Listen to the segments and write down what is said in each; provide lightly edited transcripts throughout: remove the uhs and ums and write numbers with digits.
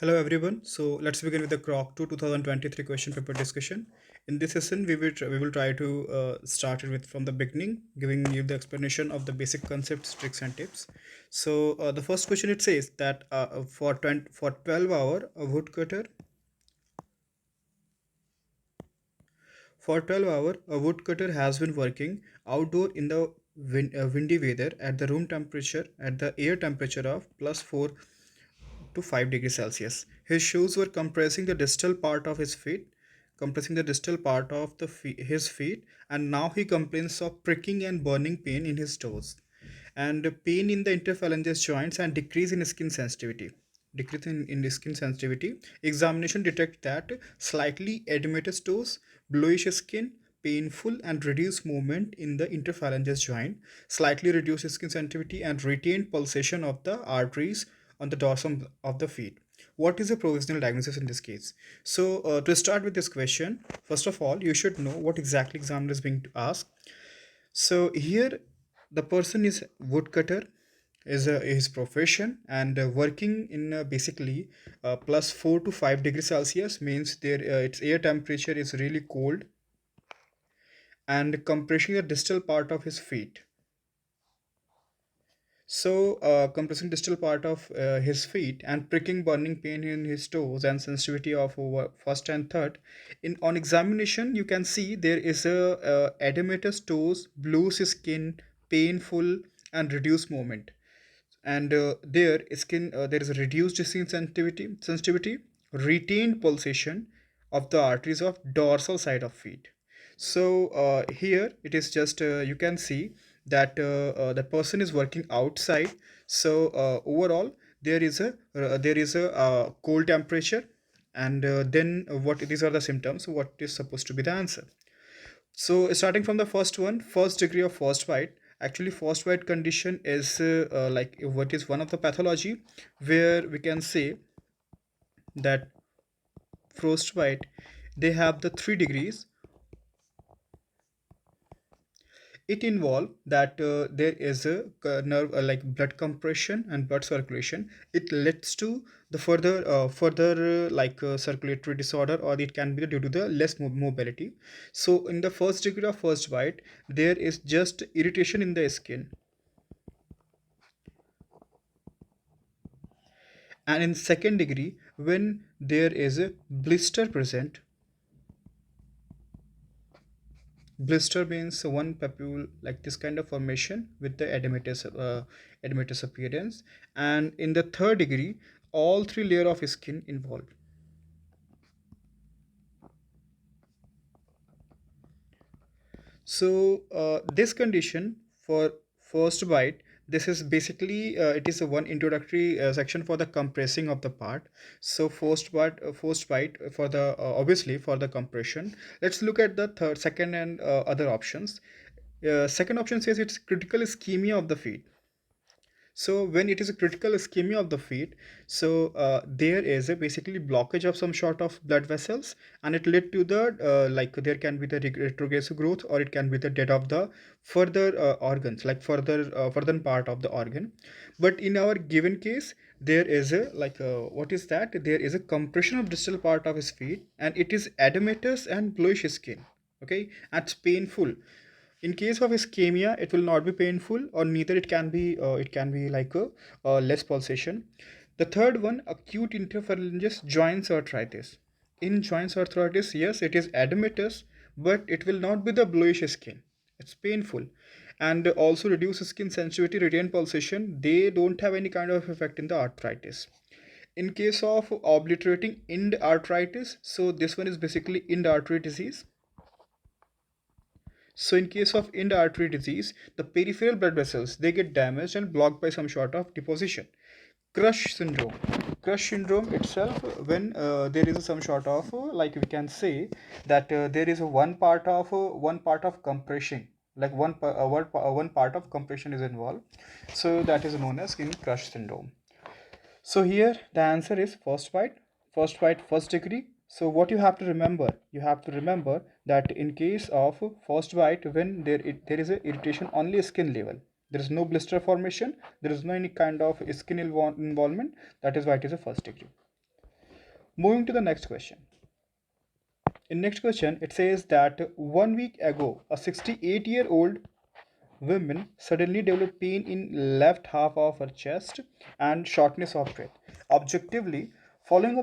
Hello everyone. So let's begin with the Krok-2 2023 question paper discussion. In this session, we will try to start it with from the beginning, giving you the explanation of the basic concepts, tricks, and tips. So the first question it says that for 12 hour a woodcutter for 12 hour a woodcutter has been working outdoor in the windy weather at the room temperature at the air temperature of +4 to 5 degrees Celsius. His shoes were compressing the distal part of his feet, and now he complains of pricking and burning pain in his toes, and pain in the interphalangeal joints and decrease in skin sensitivity. In the skin sensitivity, examination detect that slightly edematous toes, bluish skin, painful and reduced movement in the interphalangeal joint, slightly reduced skin sensitivity, and retained pulsation of the arteries on the dorsum of the feet. What is a provisional diagnosis in this case? So, to start with this question, first of all, you should know what exactly examiner is being asked. So here, the person is woodcutter, is his profession, and working in basically +4 to 5 degrees Celsius means there its air temperature is really cold, and compressing the distal part of his feet. So, compressing distal part of his feet and pricking, burning pain in his toes and sensitivity of over first and third. In on examination, you can see there is a edematous toes, blues skin, painful and reduced movement, and there is a reduced skin sensitivity, retained pulsation of the arteries of dorsal side of feet. So here it is just you can see that the person is working outside. So overall there is a cold temperature, and then what these are the symptoms, what is supposed to be the answer. So starting from the first one, first degree of frostbite. Actually, frostbite condition is like what is one of the pathology where we can say that frostbite, they have the 3 degrees. It involve that there is a nerve like blood compression and blood circulation. It leads to the further circulatory disorder, or it can be due to the less mobility. So in the first degree of first bite, there is just irritation in the skin, and in second degree, when there is a blister present. Blister means one papule like this kind of formation with the edematous appearance, and in the third degree, all three layer of skin involved. So this condition for first bite, this is basically it is a one introductory section for the compressing of the part. So first bite for the obviously for the compression. Let's look at the second and other options. Second option says it's critical ischemia of the feet. So when it is a critical ischemia of the feet, so there is a basically blockage of some sort of blood vessels, and it led to the there can be the retrogressive growth, or it can be the death of the further organs, like further part of the organ. But in our given case, there is a what is that? There is a compression of distal part of his feet, and it is edematous and bluish skin. Okay, and it's painful. In case of ischemia, it will not be painful, or neither it can be like a less pulsation. The third one, acute interphalangeal joints arthritis. In joints arthritis, yes, it is edematous, but it will not be the bluish skin. It's painful, and also reduce skin sensitivity, retain pulsation. They don't have any kind of effect in the arthritis. In case of obliterating end arthritis, so this one is basically end artery disease. So in case of end artery disease, the peripheral blood vessels, they get damaged and blocked by some sort of deposition. Crush syndrome. Crush syndrome itself, when there is some sort of like we can say that there is a one part of compression, like one part of compression is involved. So that is known as in crush syndrome. So here the answer is first bite, first degree. So what you have to remember that in case of first bite, when there is a irritation only skin level, there is no blister formation, there is no any kind of skin involvement. That is why it is a first degree. Moving to the next question. In next question, it says that 1 week ago, a 68-year-old woman suddenly developed pain in left half of her chest and shortness of breath. Objectively, following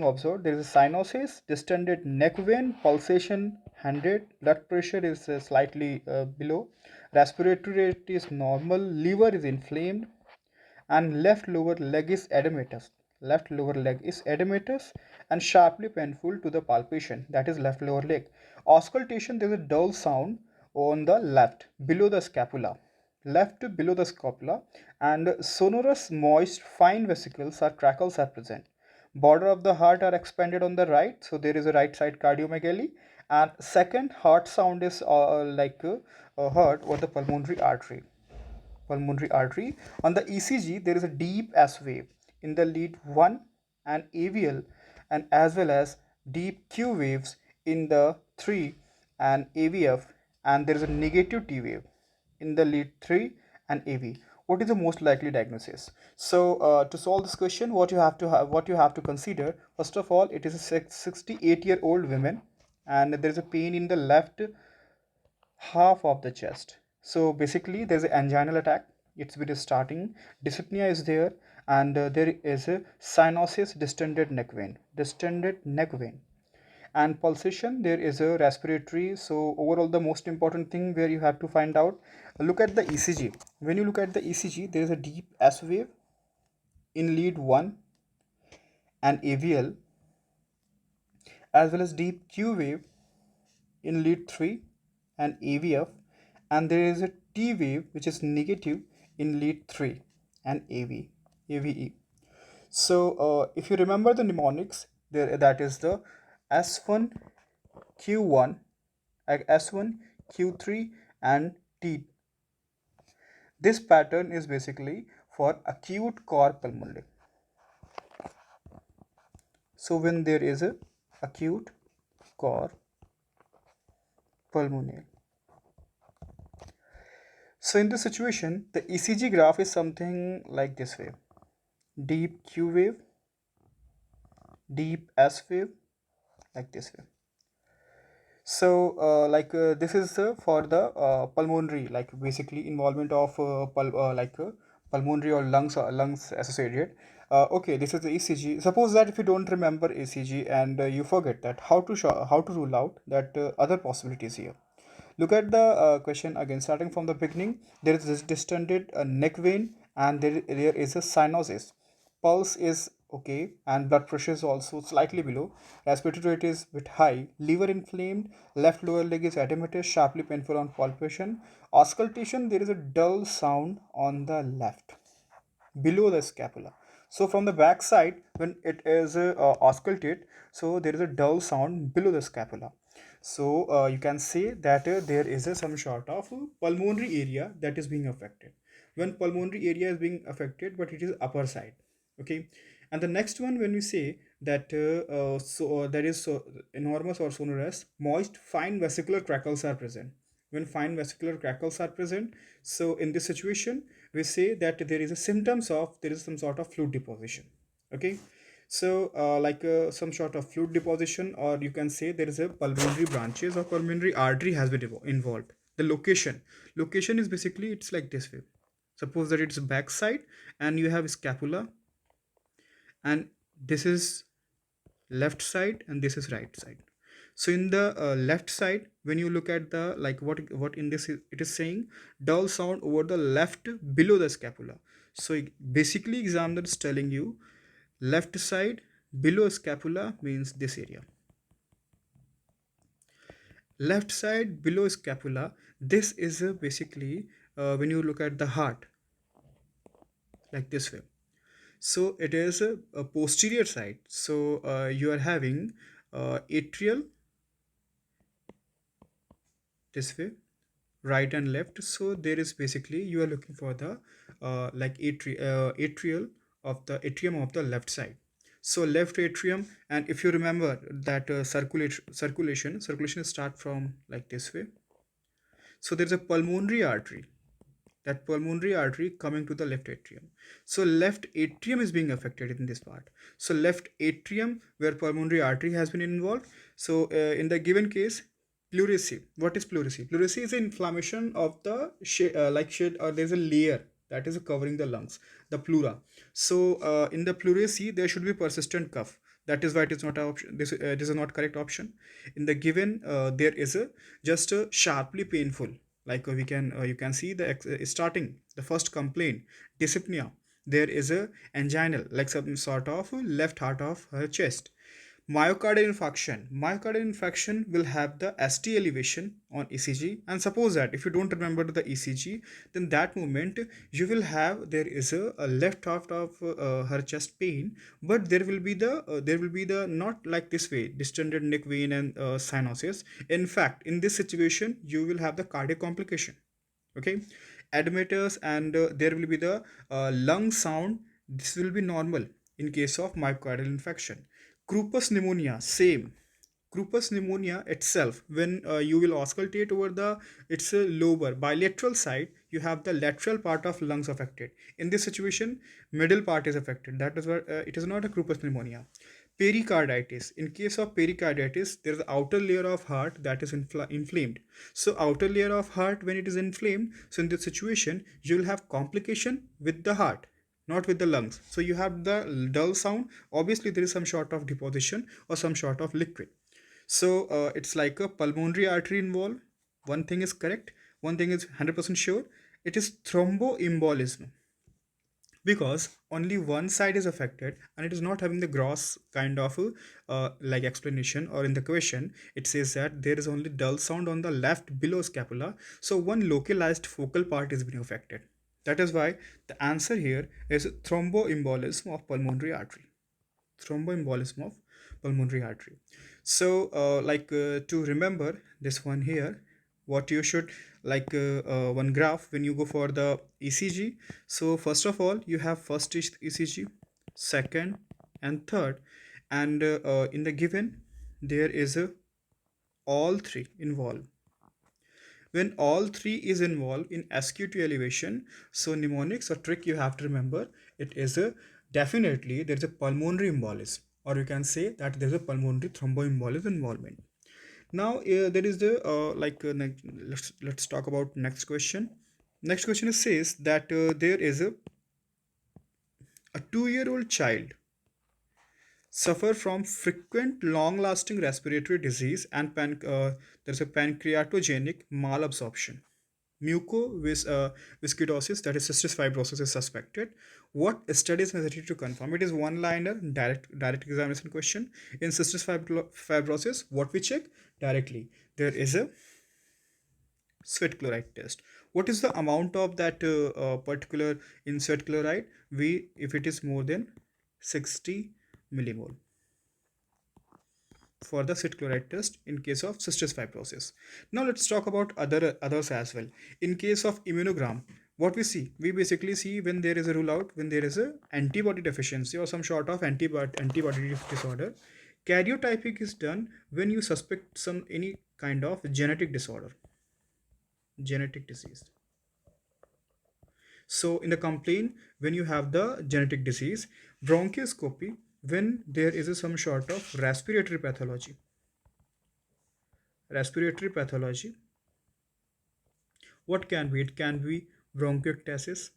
observed, there is a cyanosis, distended neck vein, pulsation 100, blood pressure is slightly below, respiratory rate is normal, liver is inflamed, and left lower leg is edematous and sharply painful to the palpation, that is left lower leg. Auscultation, there is a dull sound on the left below the scapula, and sonorous moist fine vesicles or crackles are present. Border of the heart are expanded on the right, so there is a right side cardiomegaly, and second heart sound is heard over the pulmonary artery. On the ECG, there is a deep S wave in the lead 1 and AVL, and as well as deep Q waves in the 3 and AVF, and there is a negative T wave in the lead 3 and AV. What is the most likely diagnosis? So to solve this question, what you have to consider, first of all, it is a 68-year-old woman, and there is a pain in the left half of the chest. So basically, there's an anginal attack. It's been starting. Dyspnea is there, and there is a cyanosis, distended neck vein, and pulsation. There is a respiratory. So overall, the most important thing where you have to find out, look at the ECG. When you look at the ECG, there is a deep S wave in lead 1 and AVL, as well as deep Q wave in lead 3 and AVF, and there is a T wave which is negative in lead 3 and AVE. So if you remember the mnemonics, there that is the S1 Q1, S1 Q3 and T. This pattern is basically for acute cor pulmonale. So when there is a acute cor pulmonale. So in this situation, the ECG graph is something like this way: deep Q wave, deep S wave, like this way. So this is for the pulmonary, like basically involvement of pulmonary or lungs associated. Okay, this is the ECG. Suppose that if you don't remember ECG and you forget that, how to rule out that other possibilities here. Look at the question again, starting from the beginning. There is this distended neck vein, and there is a cyanosis. Pulse is okay, and blood pressure is also slightly below. Respiratory rate is bit high. Liver inflamed. Left lower leg is edematous, sharply painful on palpation. Auscultation, there is a dull sound on the left below the scapula. So from the back side, when it is auscultate, so there is a dull sound below the scapula. So you can say that there is some sort of pulmonary area that is being affected. When pulmonary area is being affected, but it is upper side. Okay. And the next one, when we say that there is enormous or sonorous moist fine vesicular crackles are present. When fine vesicular crackles are present, so in this situation we say that there is a symptoms of there is some sort of fluid deposition. Okay. So some sort of fluid deposition, or you can say there is a pulmonary branches or pulmonary artery has been involved. The location is basically, it's like this way. Suppose that it's back side and you have scapula, and this is left side and this is right side. So in the left side, when you look at the what in this it is saying, dull sound over the left below the scapula. So basically examiner is telling you left side below scapula means this area. Left side below scapula, this is basically when you look at the heart, like this way. So it is a posterior side. So you are having atrial this way, right and left. So there is basically you are looking for the atrial of the atrium of the left side. So left atrium, and if you remember that circulation start from like this way. So there's a pulmonary artery that pulmonary artery coming to the left atrium. So left atrium is being affected in this part. So left atrium where pulmonary artery has been involved. So in the given case, pleurisy. What is pleurisy? Pleurisy is inflammation of the like shade, or there's a layer that is covering the lungs, the pleura. So in the pleurisy there should be persistent cough. That is why it is not an option. This is not correct option. In the given, there is a just a sharply painful, like we can you can see the starting the first complaint, dyspnea. There is a anginal, like some sort of left heart of her chest. Myocardial infarction will have the ST elevation on ECG, and suppose that if you don't remember the ECG, then that moment you will have there is a left half of her chest pain, but there will be the not like this way distended neck vein and cyanosis. In fact, in this situation you will have the cardiac complication. Okay, admitters, and there will be the lung sound. This will be normal in case of myocardial infection. Crupus pneumonia, same. Crupus pneumonia itself, when you will auscultate over the its lower bilateral side, you have the lateral part of lungs affected. In this situation, middle part is affected. That is why it is not a Crupus pneumonia. Pericarditis. In case of pericarditis, there is the outer layer of heart that is inflamed. So outer layer of heart, when it is inflamed, so in this situation you will have complication with the heart, not with the lungs. So you have the dull sound. Obviously there is some sort of deposition or some sort of liquid. So it's like a pulmonary artery involved. One thing is correct, one thing is 100% sure. It is thromboembolism, because only one side is affected and it is not having the gross kind of like explanation, or in the question it says that there is only dull sound on the left below scapula, so one localized focal part is being affected. That is why the answer here is thromboembolism of pulmonary artery. Thromboembolism of pulmonary artery. So to remember this one here, what you should one graph when you go for the ECG. So first of all you have first ECG, second and third, and in the given there is a all three involved. When all three is involved in SQ2 elevation, so mnemonics or trick you have to remember, it is a definitely there is a pulmonary embolism, or you can say that there is a pulmonary thromboembolism involvement. Now there is the let's talk about next question. Next question says that there is a 2-year-old child suffer from frequent long-lasting respiratory disease and there's a pancreatogenic malabsorption. Mucoviscidosis, that is cystic fibrosis, is suspected. What studies necessary to confirm? It is one liner, direct examination question. In cystic fibrosis, what we check directly? There is a sweat chloride test. What is the amount of that particular in sweat chloride? If it is more than 60 millimole for the sweat chloride test in case of cystic fibrosis. Now let's talk about others as well. In case of immunogram, what we see, we basically see when there is a rule out, when there is a antibody deficiency or some sort of antibody disorder. Karyotyping is done when you suspect some any kind of genetic disorder, genetic disease. So in the complaint, when you have the genetic disease, bronchoscopy when there is some sort of respiratory pathology. Respiratory pathology. What can be? It can be bronchiectasis.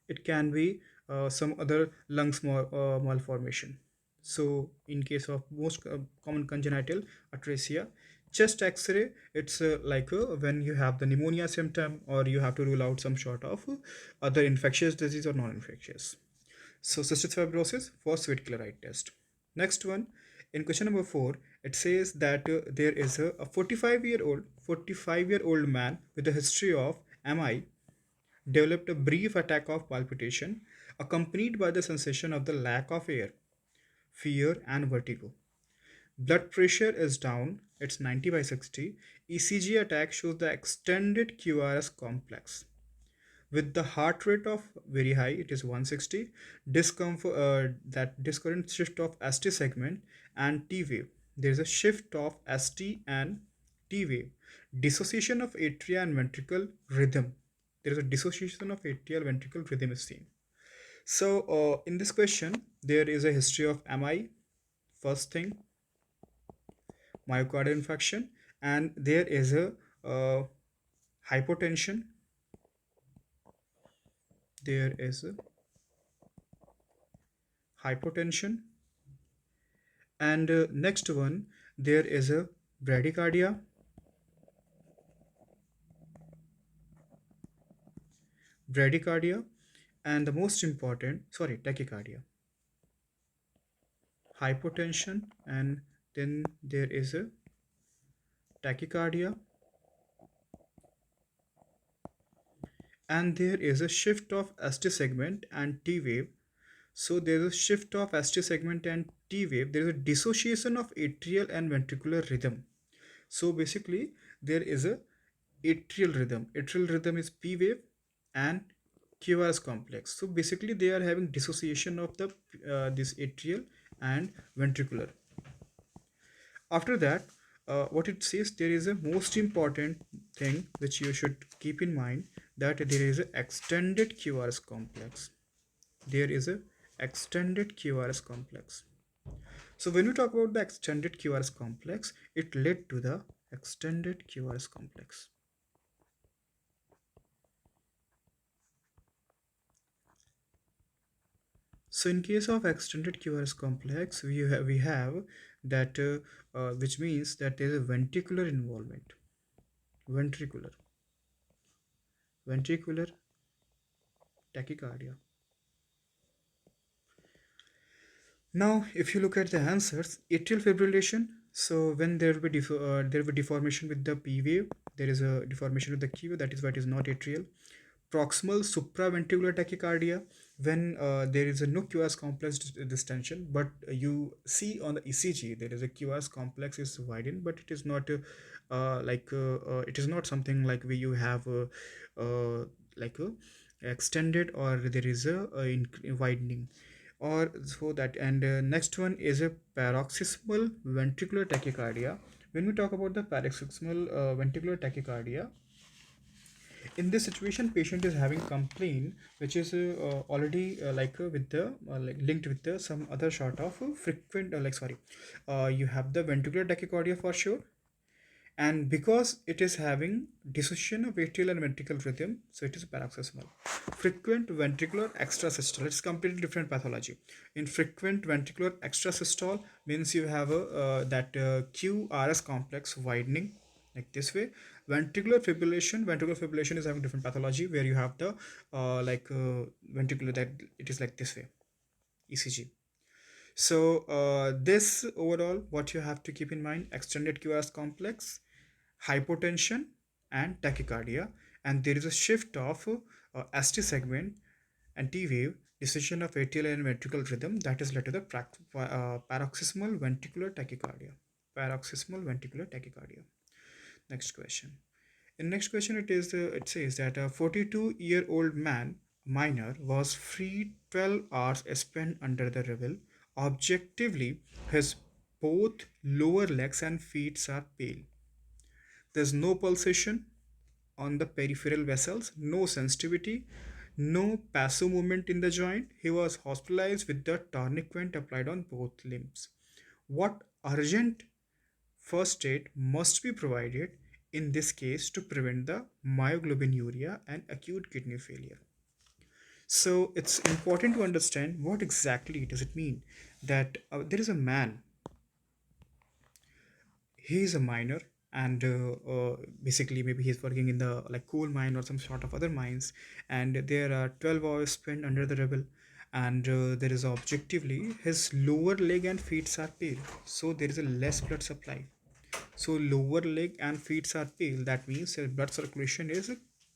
It can be some other lungs malformation. So in case of most common congenital atresia, chest x-ray, it's when you have the pneumonia symptom, or you have to rule out some sort of other infectious disease or non-infectious. So cystic fibrosis for sweat chloride test. Next one, in question number 4, it says that there is a 45-year-old man with a history of MI developed a brief attack of palpitation accompanied by the sensation of the lack of air, fear and vertigo. Blood pressure is down, it's 90/60. ECG attack shows the extended QRS complex. With the heart rate of very high, it is 160. Discomfort, that discurrent shift of ST segment and T wave. There is a shift of ST and T wave. Dissociation of atria and ventricle rhythm. There is a dissociation of atrial ventricle rhythm is seen. So, in this question, there is a history of MI, first thing, myocardial infarction, and there is a hypotension. There is a hypotension, and next one, there is a bradycardia, bradycardia, and the most important, sorry, tachycardia, hypotension, and then there is a tachycardia, and there is a shift of ST segment and T wave. So there is a shift of ST segment and T wave. There is a dissociation of atrial and ventricular rhythm. So basically, there is a atrial rhythm. Atrial rhythm is P wave and QRS complex. So basically, they are having dissociation of the this atrial and ventricular. After that, what it says, there is a most important thing which you should keep in mind, that there is a extended QRS complex. There is a extended QRS complex. So when we talk about the extended QRS complex, it led to the extended QRS complex. So in case of extended QRS complex, we have that which means that there is a ventricular involvement, ventricular, ventricular tachycardia. Now, if you look at the answers, atrial fibrillation. So when there will be deformation with the P wave, there is a deformation with the Q wave. That is why it is not atrial. Proximal supraventricular tachycardia, when there is a no QRS complex distension, but you see on the ECG there is a QRS complex is widened, but it is not it is not something like where you have like a extended, or there is a widening or so that. And next one is a paroxysmal ventricular tachycardia. When we talk about the paroxysmal ventricular tachycardia, in this situation, patient is having complaint which is already with the like linked with the some other sort of frequent you have the ventricular tachycardia for sure, and because it is having dissociation of atrial and ventricle rhythm, so it is paroxysmal. Frequent ventricular extrasystole, it's completely different pathology. In frequent ventricular extrasystole means you have a that QRS complex widening like this way. Ventricular fibrillation is having different pathology, where you have the ventricular, that it is like this way, ECG. So this overall, what you have to keep in mind: extended QRS complex, hypotension, and tachycardia, and there is a shift of ST segment and T wave, decision of atrial and ventricular rhythm, that is led to the paroxysmal ventricular tachycardia. Paroxysmal ventricular tachycardia. Next question. In next question, it says that a 42-year-old man, minor, was freed 12 hours spent under the rubble. Objectively, his both lower legs and feet are pale. There's no pulsation on the peripheral vessels, no sensitivity, no passive movement in the joint. He was hospitalized with the tourniquet applied on both limbs. What urgent first aid must be provided in this case to prevent the myoglobinuria and acute kidney failure? So it's important to understand what exactly does it mean that there is a man, he is a miner, and basically maybe he's working in the like coal mine or some sort of other mines, and there are 12 hours spent under the rubble, and there is objectively his lower leg and feet are pale, so there is a less blood supply. So lower leg and feet are pale, that means blood circulation is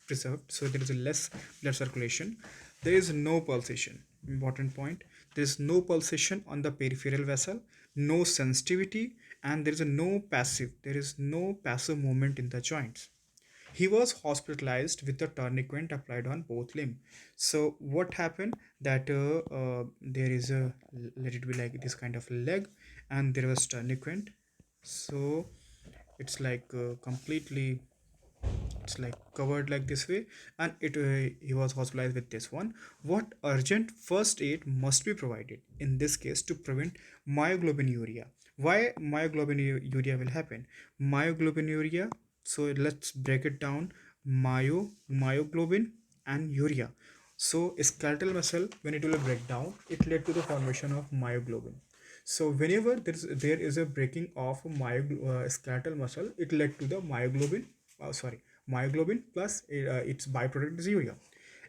preserved, so there is a less blood circulation. There is no pulsation, important point. There is no pulsation on the peripheral vessel, no sensitivity, and there is no passive movement in the joints. He was hospitalized with the tourniquet applied on both limb. So what happened that there is a, let it be like this kind of leg, and there was tourniquet. So it's like completely, it's like covered like this way, and it he was hospitalized with this one. What urgent first aid must be provided in this case to prevent myoglobinuria? Why myoglobinuria will happen? Myoglobinuria, so let's break it down. Myoglobin and urea. So skeletal muscle, when it will break down, it led to the formation of myoglobin. So whenever there is a breaking of skeletal muscle, it led to the myoglobin, myoglobin plus its byproduct is urea.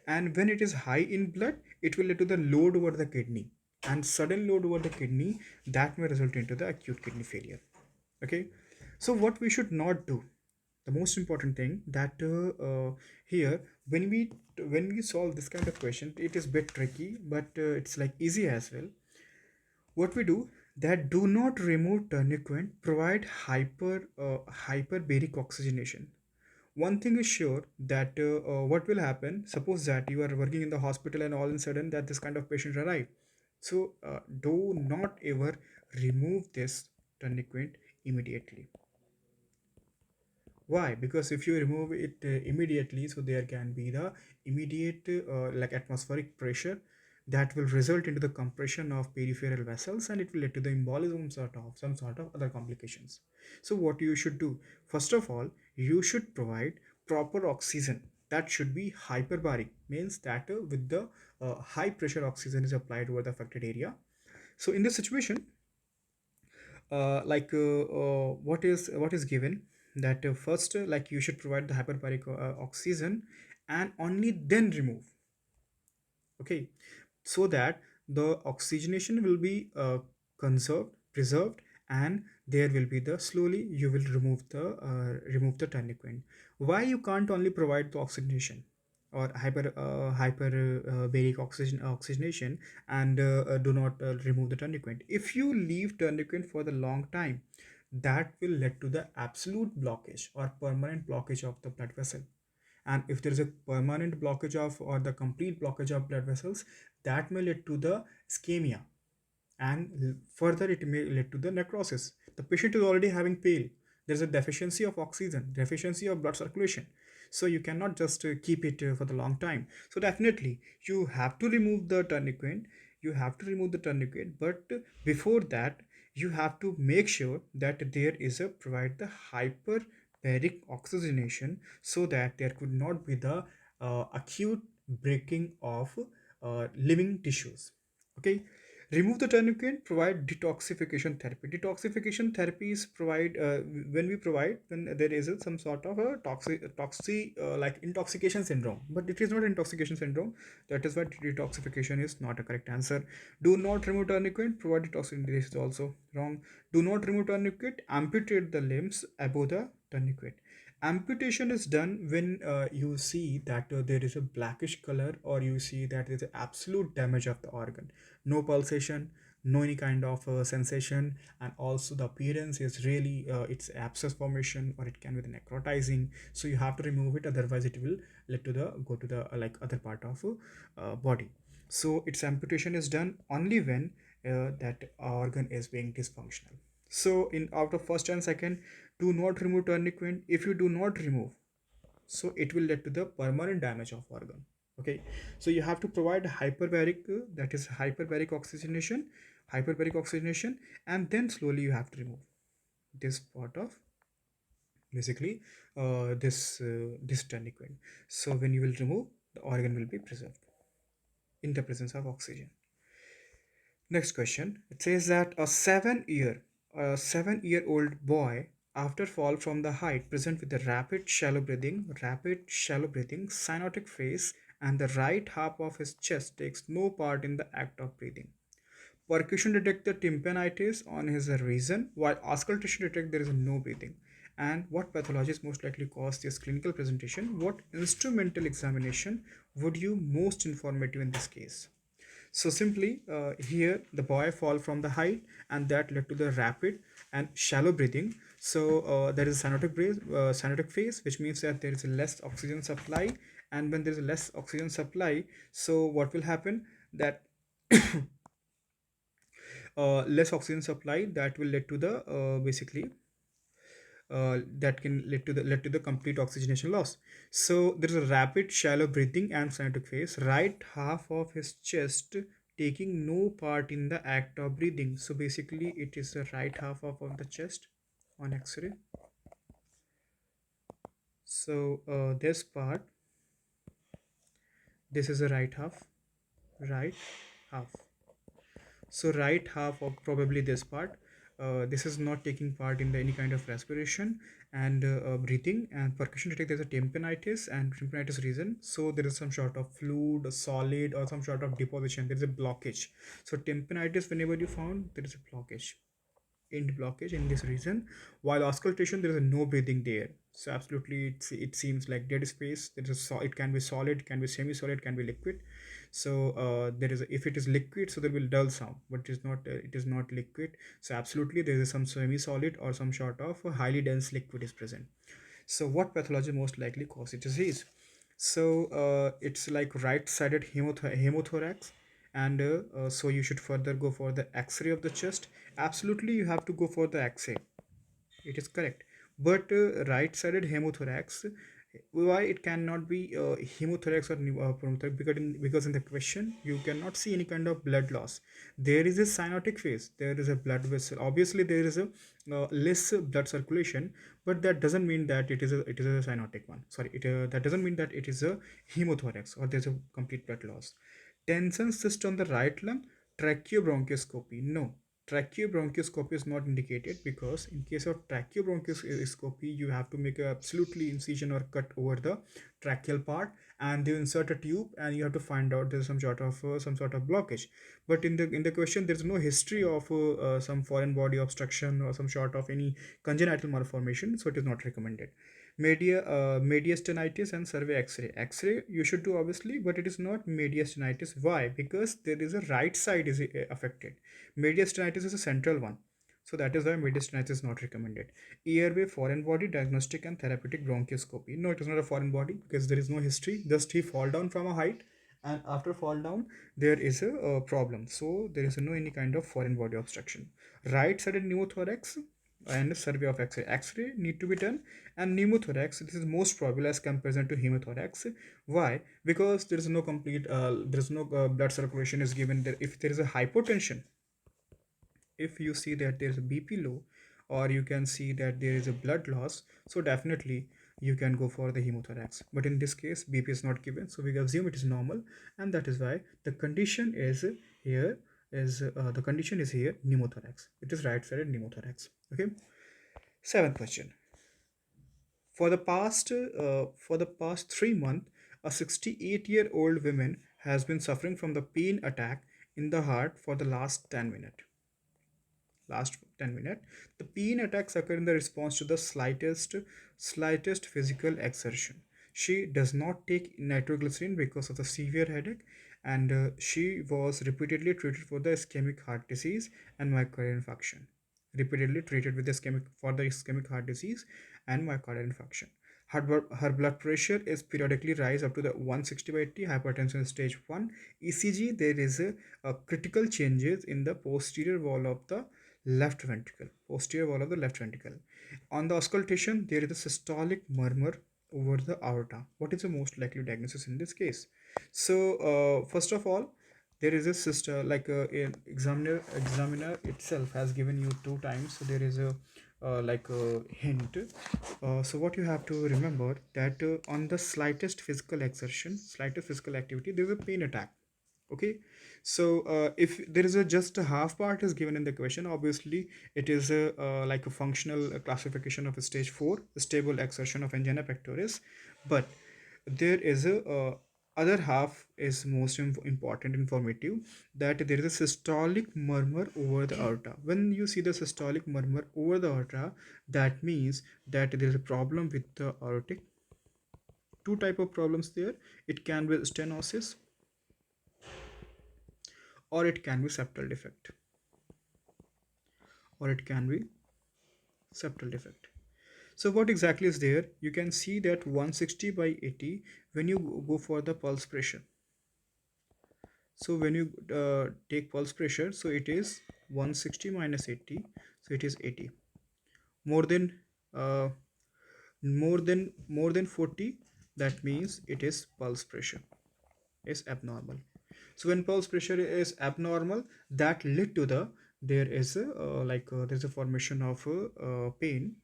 And when it is high in blood, it will lead to the load over the kidney, and sudden load over the kidney, that may result into the acute kidney failure. Okay, so what we should not do, the most important thing that here, when we solve this kind of question, it is bit tricky, but it's like easy as well. What we do, that do not remove tourniquet, provide hyperbaric oxygenation. One thing is sure, that what will happen, suppose that you are working in the hospital and all of a sudden that this kind of patient arrive. So do not ever remove this tourniquet immediately. Why? Because if you remove it immediately, so there can be the immediate like atmospheric pressure that will result into the compression of peripheral vessels, and it will lead to the embolism, sort of some sort of other complications. So what you should do, first of all, you should provide proper oxygen. That should be hyperbaric, means that with the high pressure oxygen is applied over the affected area. So in this situation, what is given, that first, like you should provide the hyperbaric oxygen, and only then remove. Okay, so that the oxygenation will be conserved, preserved, and there will be the, slowly you will remove the tourniquet. Why you can't only provide the oxygenation or hyper baric oxygenation, and do not remove the tourniquet? If you leave tourniquet for the long time, that will lead to the absolute blockage or permanent blockage of the blood vessel. And if there is a permanent blockage of, or the complete blockage of blood vessels, that may lead to the ischemia, and further it may lead to the necrosis. The patient is already having pain, there's a deficiency of oxygen, deficiency of blood circulation, so you cannot just keep it for the long time. So definitely you have to remove the tourniquet, but before that, you have to make sure that there is a provide the hyperbaric oxygenation, so that there could not be the acute breaking of living tissues. Okay, remove the tourniquet, provide detoxification therapy. Detoxification therapies provide, when we provide, when there is some sort of a like intoxication syndrome, but it is not intoxication syndrome. That is why detoxification is not a correct answer. Do not remove tourniquet, provide detoxification. This is also wrong. Do not remove tourniquet, amputate the limbs above the tourniquet. Amputation is done when you see that there is a blackish color, or you see that there is absolute damage of the organ, no pulsation, no any kind of sensation, and also the appearance is really it's abscess formation, or it can be the necrotizing. So you have to remove it, otherwise it will lead to the go to the like other part of body. So its amputation is done only when that organ is being dysfunctional. So in out of first and second, do not remove tourniquet. If you do not remove, so it will lead to the permanent damage of organ. Okay, so you have to provide hyperbaric, that is hyperbaric oxygenation, and then slowly you have to remove this part of, basically, this tourniquet. So when you will remove, the organ will be preserved in the presence of oxygen. Next question. It says that a 7-year-old boy, after fall from the height, present with a rapid shallow breathing, cyanotic phase, and the right half of his chest takes no part in the act of breathing. Percussion detect the tympanitis on his reason, while auscultation detect there is no breathing. And what pathology is most likely cause this clinical presentation? What instrumental examination would you most informative in this case? So simply, here the boy fall from the height, and that led to the rapid and shallow breathing. So there is a cyanotic phase, which means that there is less oxygen supply. And when there is less oxygen supply, so what will happen, that less oxygen supply, that will lead to the basically that can lead to the complete oxygenation loss. So there is a rapid shallow breathing and cyanotic phase. Right half of his chest taking no part in the act of breathing. So basically, it is the right half of the chest on X-ray. So this part, this is the right half, right half. So right half of probably this part, this is not taking part in the any kind of respiration and breathing and percussion detect. There's a tympanitis and tympanitis reason. So there is some sort of fluid, a solid, or some sort of deposition. There is a blockage. So tympanitis, whenever you found, there is a blockage, end blockage in this region, while auscultation there is a no breathing there. So absolutely it seems like dead space. There is it can be solid, can be semi-solid, can be liquid. So there is if it is liquid, so there will dull sound, but it is not liquid. So absolutely there is some semi-solid or some sort of a highly dense liquid is present. So what pathology most likely causes disease? So it's like right-sided hemothorax, and so you should further go for the X-ray of the chest. Absolutely, you have to go for the X-ray. It is correct. But right-sided hemothorax, why it cannot be hemothorax or pneumothorax? Because in the question you cannot see any kind of blood loss. There is a cyanotic phase. There is a blood vessel. Obviously, there is a less blood circulation, but that doesn't mean that it is a cyanotic one. Sorry, that doesn't mean that it is a hemothorax or there's a complete blood loss. Tension cyst on the right lung, tracheobronchoscopy. No, tracheobronchoscopy is not indicated because in case of tracheobronchoscopy, you have to make a absolutely incision or cut over the tracheal part, and you insert a tube, and you have to find out there's some sort of blockage. But in the question, there's no history of some foreign body obstruction or some sort of any congenital malformation, so it is not recommended. Mediastinitis and survey X-ray. X-ray you should do obviously, but it is not mediastinitis. Why? Because there is a right side is affected. Mediastinitis is a central one, so that is why mediastinitis is not recommended. Airway, foreign body, diagnostic and therapeutic bronchoscopy. No, it is not a foreign body because there is no history. Just he fall down from a height, and after fall down there is a problem. So there is no any kind of foreign body obstruction. Right-sided pneumothorax and survey of X-ray. X-ray need to be done, and pneumothorax, this is most probable as comparison to hemothorax. Why? Because there is no complete there is no blood circulation is given there. If there is a hypotension, if you see that there is a BP low, or you can see that there is a blood loss, so definitely you can go for the hemothorax. But in this case BP is not given, so we assume it is normal, and that is why the condition is here the condition is here pneumothorax. It is right-sided pneumothorax. Okay. Seventh question. For the past 3 months, a 68-year-old woman has been suffering from the pain attack in the heart for the last 10 minutes. The pain attacks occur in the response to the slightest physical exertion. She does not take nitroglycerin because of the severe headache, and she was repeatedly treated for the ischemic heart disease and myocardial infarction. Repeatedly treated with ischemic for the ischemic heart disease and myocardial infarction. Her blood pressure is periodically rise up to the 160 by 80, hypertension stage 1. ECG, there is a critical changes in the posterior wall of the left ventricle. On the auscultation, there is a systolic murmur over the aorta. What is the most likely diagnosis in this case? So first of all, there is a sister like an examiner itself has given you 2 times, so there is a like a hint. So what you have to remember that on the slightest physical exertion, slightest physical activity, there is a pain attack. Okay. So if there is a just a half part is given in the question, obviously it is a like a functional classification of a stage 4, stable exertion of angina pectoris. But there is a other half is most important informative, that there is a systolic murmur over the aorta. When you see the systolic murmur over the aorta, that means that there is a problem with the aortic. Two type of problems there. It can be stenosis, or it can be septal defect, or it can be septal defect. So what exactly is there? You can see that 160 by 80 when you go for the pulse pressure. So when you take pulse pressure, so it is 160 minus 80, so it is 80. More than uh, more than 40, that means it is pulse pressure is abnormal. So when pulse pressure is abnormal, that led to the there is a there's a formation of pain.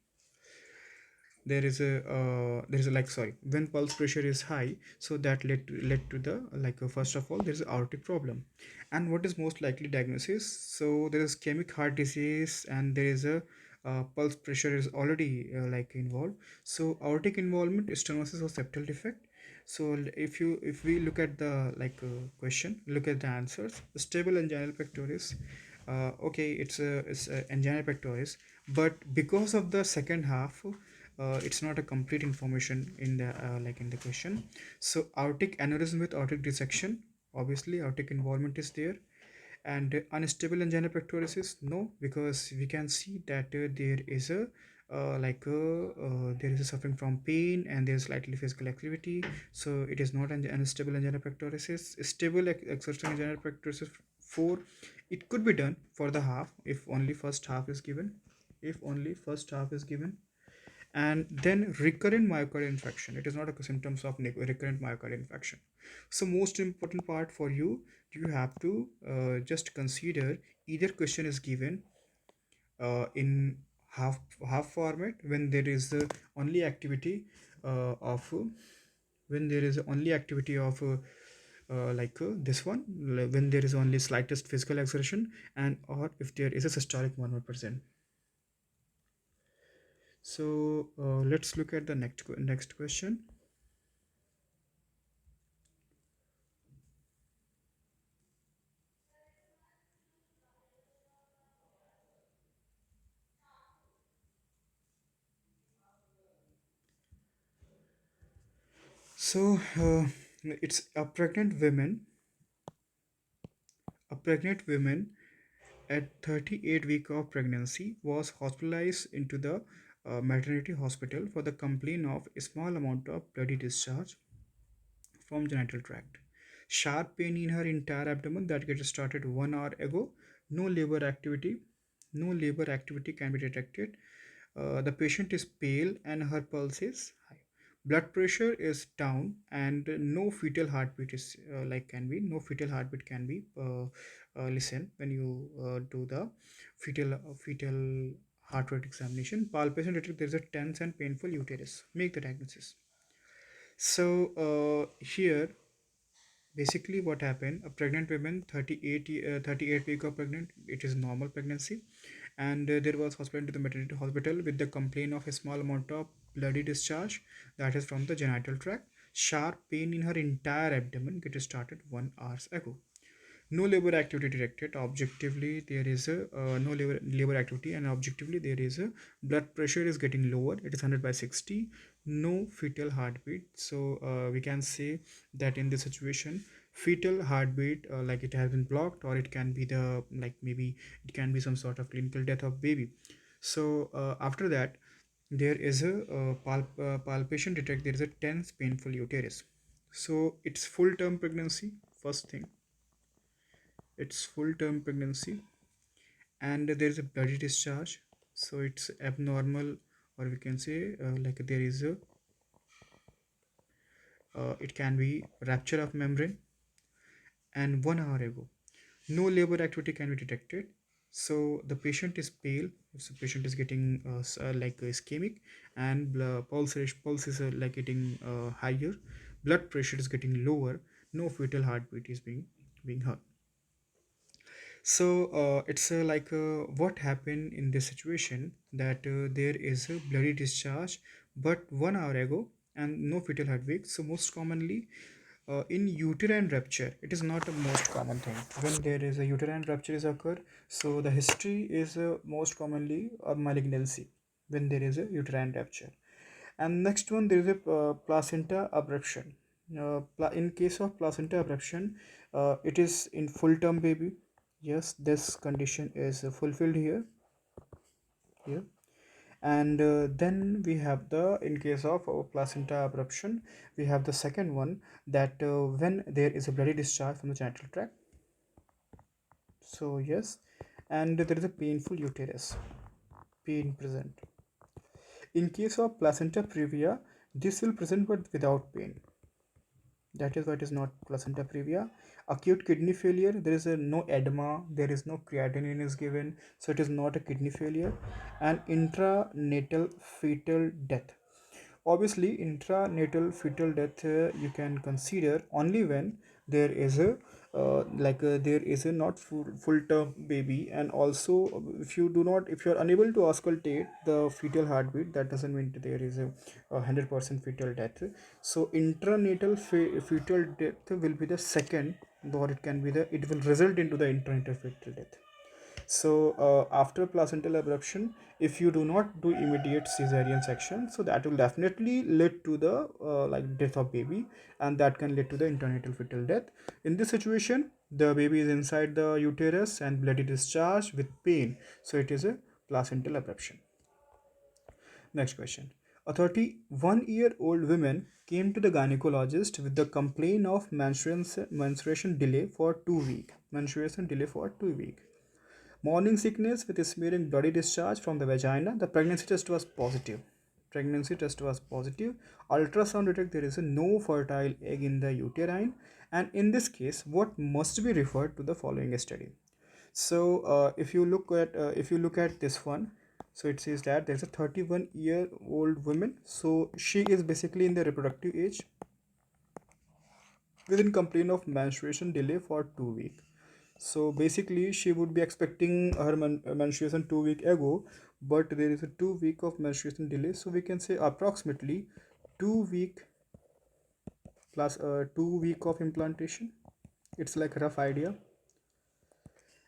There is a like sorry When pulse pressure is high, so that led to the first of all there is a aortic problem. And what is most likely diagnosis? So there is ischemic heart disease, and there is a pulse pressure is already involved. So aortic involvement, stenosis or septal defect. So if we look at the question, look at the answers. Stable angina pectoris, okay, it's a angina pectoris, but because of the second half, it's not a complete information in the in the question. So aortic aneurysm with aortic dissection, obviously aortic involvement is there. And unstable angina pectoris is no, because we can see that there is a suffering from pain, and there is slightly physical activity. So it is not an unstable angina pectoris. Stable exertional angina pectoris 4, it could be done for the half if only first half is given. If only first half is given. And then recurrent myocardial infarction, it is not a symptoms of recurrent myocardial infarction. So most important part for you, you have to just consider either question is given in half format, when there is only activity of when there is only activity of this one, when there is only slightest physical exertion, and or if there is a systolic murmur present. So let's look at the next question. So it's a pregnant woman at 38 week of pregnancy was hospitalized into the maternity hospital for the complaint of a small amount of bloody discharge from genital tract. Sharp pain in her entire abdomen that get started 1 hour ago. No labor activity. No labor activity can be detected. The patient is pale and her pulse is high. Blood pressure is down, and no fetal heartbeat is can be no fetal heartbeat can be listen when you do the fetal heart rate examination. Palpation detect there is a tense and painful uterus. Make the diagnosis. So here basically what happened, a pregnant woman, 38 week of pregnant, it is normal pregnancy. And there was hospital to the maternity hospital with the complaint of a small amount of bloody discharge that is from the genital tract. Sharp pain in her entire abdomen get started 1 hour ago. No labor activity detected. Objectively there is a no labor activity, and objectively there is a blood pressure is getting lower, it is 100/60. No fetal heartbeat. So we can say that in this situation fetal heartbeat it has been blocked, or it can be the maybe it can be some sort of clinical death of baby. So after that there is a palpation detect, there is a tense painful uterus. So it's full term pregnancy. First thing, it's full term pregnancy, and there is a bloody discharge. So it's abnormal, or we can say there is a it can be rupture of membrane. And 1 hour ago no labor activity can be detected. So the patient is pale. So the patient is getting ischemic, and pulse is getting higher. Blood pressure is getting lower. No fetal heartbeat is being heard. So it's what happened in this situation, that there is a bloody discharge but 1 hour ago, and no fetal heartbeat. So most commonly in uterine rupture, it is not a most common thing when there is a uterine rupture is occurred. So the history is most commonly a malignancy when there is a uterine rupture. And next one, there is a placenta abruption. In case of placenta abruption, it is in full term baby. Yes, this condition is fulfilled here. And then we have the, in case of placenta abruption, we have the second one, that when there is a bloody discharge from the genital tract. So yes, and there is a painful uterus, pain present. In case of placenta previa, this will present but without pain. That is why it is not placenta previa. Acute kidney failure, there is no edema, there is no creatinine is given, so it is not a kidney failure. And intranatal fetal death. Obviously, intranatal fetal death you can consider only when there is a there is a not full term baby, and also if you do not, if you are unable to auscultate the fetal heartbeat, that doesn't mean that there is a 100% fetal death. So intranatal fetal death will be the second, or it can be the, it will result into the intranatal fetal death. So after placental abruption, if you do not do immediate cesarean section, so that will definitely lead to the death of baby, and that can lead to the intranatal fetal death. In this situation, the baby is inside the uterus and bloody discharge with pain, so it is a placental abruption. Next question. A 31-year-old woman came to the gynecologist with the complaint of menstruation delay for 2 weeks. Menstruation delay for 2 weeks. Morning sickness with smearing bloody discharge from the vagina. The pregnancy test was positive. Pregnancy test was positive. Ultrasound detected there is no fertile egg in the uterine. And in this case, what must be referred to the following study? So if you look at this one, so it says that there's a 31-year-old woman. So she is basically in the reproductive age within complaint of menstruation delay for 2 weeks. So basically, she would be expecting her menstruation 2 week ago, but there is a 2 week of menstruation delay. So we can say approximately 2 week plus 2 week of implantation. It's like a rough idea.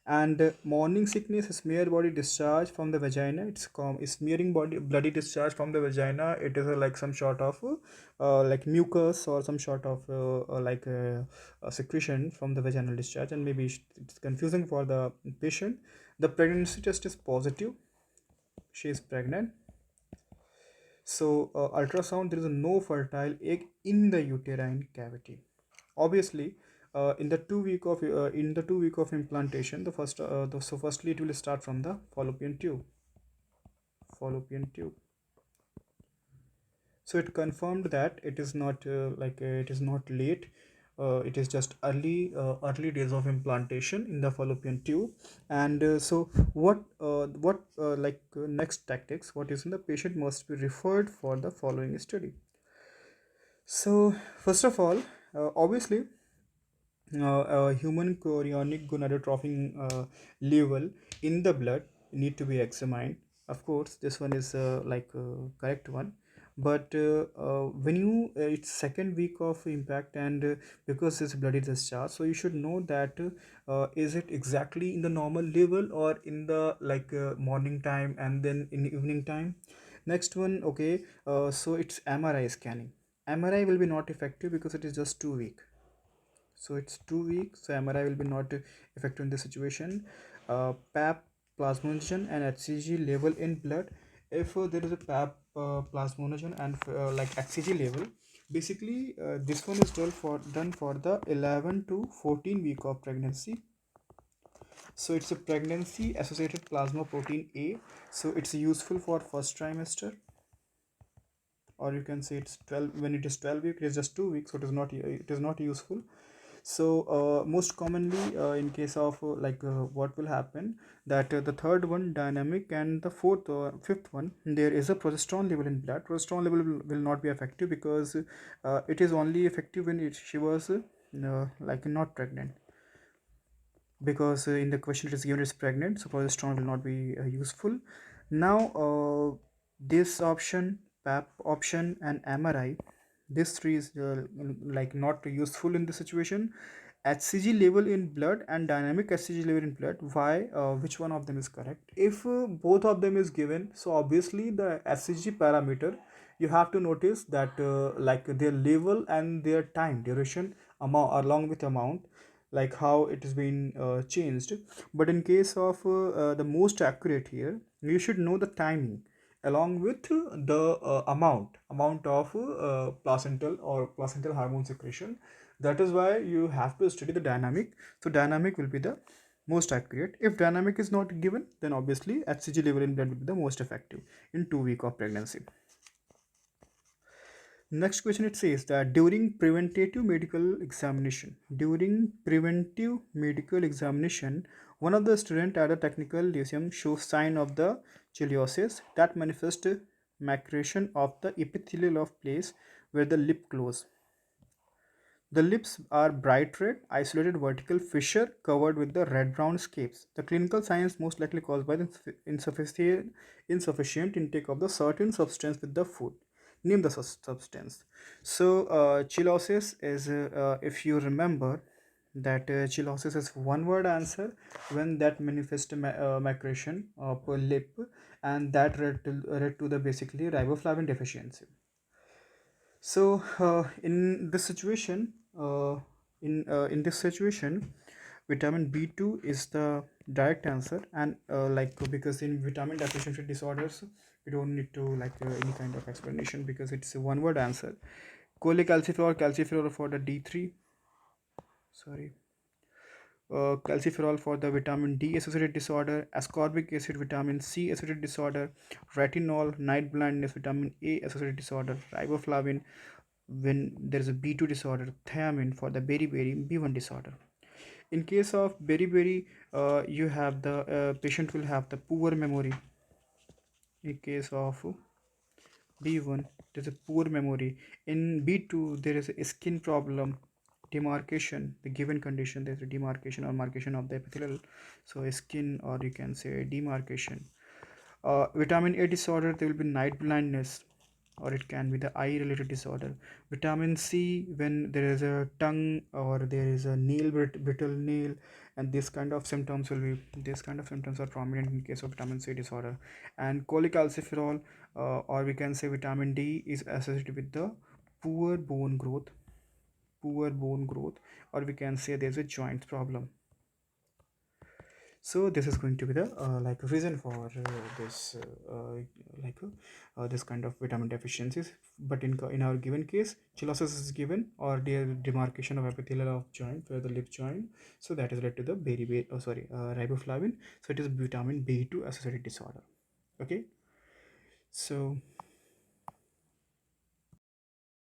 And morning sickness, smear body discharge from the vagina. It's smearing body bloody discharge from the vagina. It is like some sort of like mucus or some sort of secretion from the vaginal discharge, and maybe it's confusing for the patient. The pregnancy test is positive. She is pregnant. So ultrasound, there is no fertile egg in the uterine cavity. Obviously, in the 2 week of implantation, so firstly it will start from the fallopian tube. Fallopian tube. So it confirmed that it is not it is not late. It is just early days of implantation in the fallopian tube. And so next tactics, what is in the patient must be referred for the following study. So first of all, obviously, human chorionic gonadotrophin level in the blood need to be examined. Of course, this one is correct one, but when you it's second week of impact, and because it's bloody discharge, so you should know that is it exactly in the normal level or in the morning time and then in evening time. Next one, okay, so it's MRI scanning. MRI will be not effective because it is just 2 week. So it's 2 weeks, so MRI will be not effective in this situation. PAP, plasminogen, and HCG level in blood. If there is a PAP, plasminogen, and HCG level, basically this one is done for the 11 to 14 week of pregnancy. So it's a pregnancy associated plasma protein A. So it's useful for first trimester, or you can say it's 12. When it is 12 week, it is just 2 weeks, so it is not useful. So most commonly in case of what will happen, that the third one dynamic, and the fifth one, there is a progesterone level in blood. Progesterone level will not be effective because it is only effective when she was not pregnant, because in the question it is given is pregnant, so progesterone will not be useful. Now this option, PAP option, and MRI, this three is not useful in this situation. HCG level in blood and dynamic HCG level in blood, why which one of them is correct? If both of them is given, so obviously the HCG parameter, you have to notice that their level and their time duration amount along with amount, like how it has been changed. But in case of the most accurate here, you should know the timing along with the amount of placental or placental hormone secretion. That is why you have to study the dynamic. So dynamic will be the most accurate. If dynamic is not given, then obviously HCG level in blood will be the most effective in 2 weeks of pregnancy. Next question, it says that during preventive medical examination, one of the student at a technical lyceum shows sign of the chiliosis that manifest macration of the epithelial of place where the lip close. The lips are bright red, isolated vertical fissure covered with the red-brown scapes. The clinical signs most likely caused by the insufficient intake of the certain substance with the food. Name the substance. So, chillosis is, if you remember, that chillosis is one word answer when that manifest macration of a lip, and that led to the basically riboflavin deficiency. So in this situation, in this situation, vitamin B2 is the direct answer, and because in vitamin deficiency disorders, we don't need to any kind of explanation because it's a one word answer. Cholecalciferol, calciferol for the D3. Sorry. Calciferol for the vitamin D associated disorder, ascorbic acid vitamin C associated disorder, retinol, night blindness vitamin A associated disorder, riboflavin when there is a B2 disorder, thiamine for the beriberi B1 disorder. In case of beriberi, you have the patient will have the poor memory. In case of B1, there's a poor memory. In B2, there is a skin problem, demarcation. The given condition, there's a demarcation or marcation of the epithelial, so a skin, or you can say demarcation. Vitamin A disorder, there will be night blindness, or it can be the eye related disorder. Vitamin C, when there is a tongue or there is a brittle nail, and this kind of symptoms are prominent in case of vitamin C disorder. And cholecalciferol, or we can say vitamin D, is associated with the poor bone growth, or we can say there's a joint problem. So this is going to be the reason for this this kind of vitamin deficiencies. But in our given case, chillosis is given, or the demarcation of epithelial of joint where the lip joint, so that is led to the riboflavin, so it is vitamin B2 associated disorder. Okay, so